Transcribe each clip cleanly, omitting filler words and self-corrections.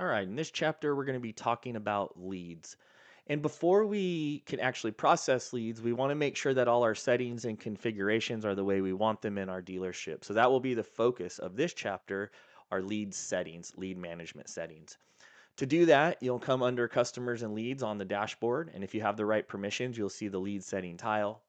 All right, in this chapter, we're going to be talking about leads. And before we can actually process leads, we want to make sure that all our settings and configurations are the way we want them in our dealership. So that will be the focus of this chapter, our lead settings, lead management settings. To do that, you'll come under customers and leads on the dashboard. And if you have the right permissions, you'll see the lead setting tile.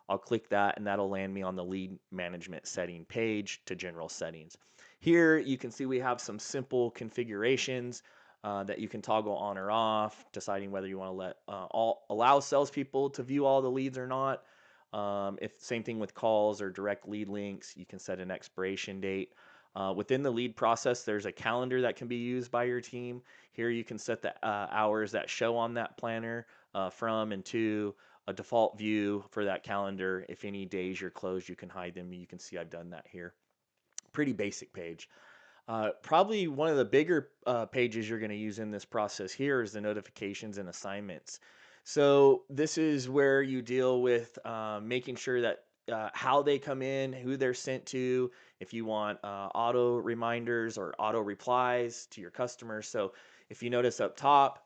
I'll click that and that'll land me on the lead management setting page to general settings. Here you can see we have some simple configurations that you can toggle on or off, deciding whether you want to allow salespeople to view all the leads or not. If same thing with calls or direct lead links, you can set an expiration date. Within the lead process, there's a calendar that can be used by your team. Here you can set the hours that show on that planner from and to a default view for that calendar. If any days you're closed, you can hide them. You can see I've done that here. Pretty basic page. Probably one of the bigger pages you're going to use in this process here is the notifications and assignments. So this is where you deal with making sure that how they come in, who they're sent to, if you want auto reminders or auto replies to your customers. So if you notice up top,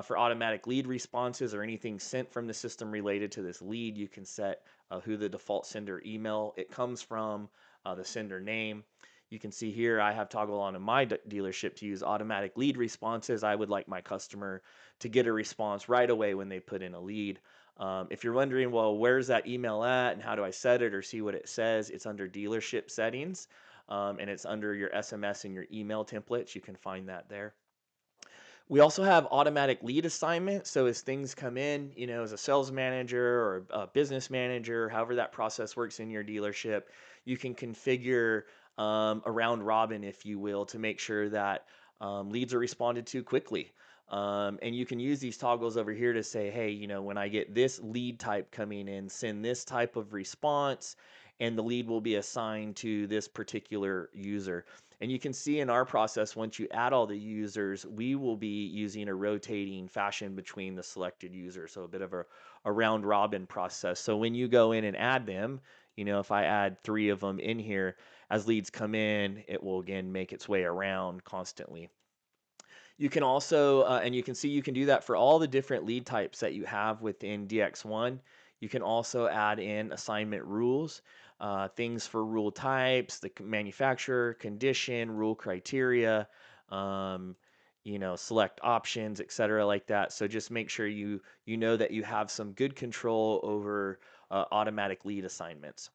for automatic lead responses or anything sent from the system related to this lead, you can set who the default sender email it comes from, the sender name. You can see here I have toggle on in my dealership to use automatic lead responses. I would like my customer to get a response right away when they put in a lead. If you're wondering, well, where's that email at and how do I set it or see what it says, it's under dealership settings, and it's under your SMS and your email templates. You can find that there. We also have automatic lead assignment. So as things come in, as a sales manager or a business manager, however that process works in your dealership, you can configure a round robin, if you will, to make sure that leads are responded to quickly. And you can use these toggles over here to say, hey, when I get this lead type coming in, send this type of response, and the lead will be assigned to this particular user. And you can see in our process, once you add all the users, we will be using a rotating fashion between the selected users. So a bit of a round robin process. So when you go in and add them, if I add 3 of them in here, as leads come in, it will again make its way around constantly. You can also, and you can see you can do that for all the different lead types that you have within DX1. You can also add in assignment rules, things for rule types, the manufacturer, condition, rule criteria, um, select options, etc., like that. So just make sure you know that you have some good control over automatic lead assignments.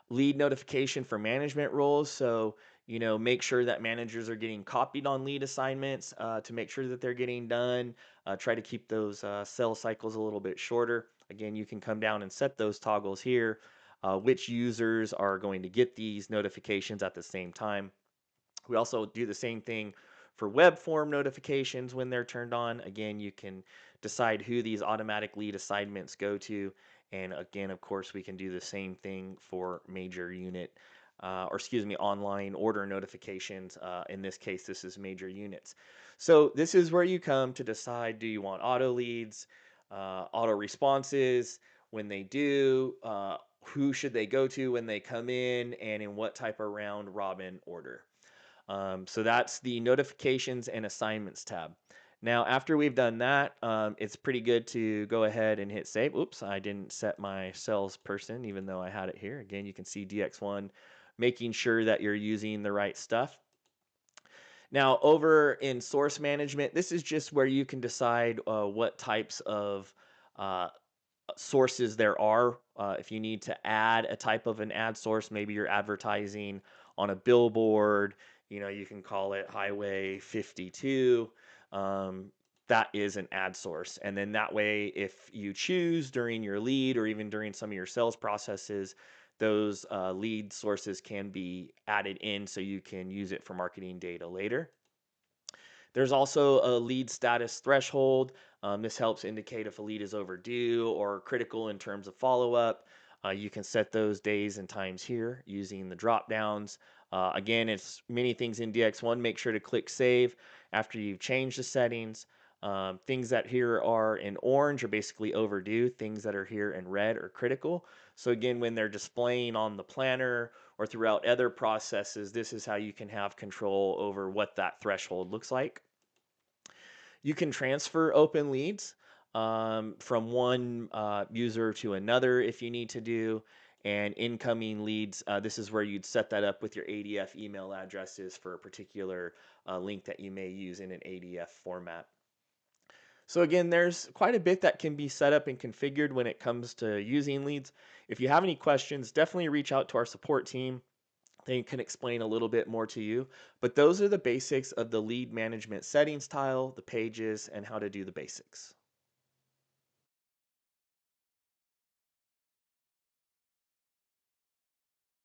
Lead notification for management roles. So, make sure that managers are getting copied on lead assignments to make sure that they're getting done. Try to keep those sales cycles a little bit shorter. Again, you can come down and set those toggles here, which users are going to get these notifications at the same time. We also do the same thing for web form notifications when they're turned on. Again, you can decide who these automatic lead assignments go to. And again, of course, we can do the same thing for major unit, or excuse me, online order notifications. In this case, this is major units. So this is where you come to decide, do you want auto leads, auto responses when they do, who should they go to when they come in, and in what type of round robin order. So that's the notifications and assignments tab. Now, after we've done that, it's pretty good to go ahead and hit save. Oops, I didn't set my salesperson, even though I had it here. Again, you can see DX1 making sure that you're using the right stuff. Now, over in source management, this is just where you can decide what types of uh, sources there are. If you need to add a type of an ad source, maybe you're advertising on a billboard, you can call it Highway 52. That is an ad source. And then that way, if you choose during your lead or even during some of your sales processes, those lead sources can be added in so you can use it for marketing data later. There's also a lead status threshold. This helps indicate if a lead is overdue or critical in terms of follow up. You can set those days and times here using the drop downs. Again, it's many things in DX1. Make sure to click save after you've changed the settings. Things that here are in orange are basically overdue. Things that are here in red are critical. So again, when they're displaying on the planner or throughout other processes, this is how you can have control over what that threshold looks like. You can transfer open leads from one user to another if you need to do. And incoming leads, this is where you'd set that up with your ADF email addresses for a particular link that you may use in an ADF format. So again, there's quite a bit that can be set up and configured when it comes to using leads. If you have any questions, definitely reach out to our support team. They can explain a little bit more to you. But those are the basics of the lead management settings tile, the pages, and how to do the basics.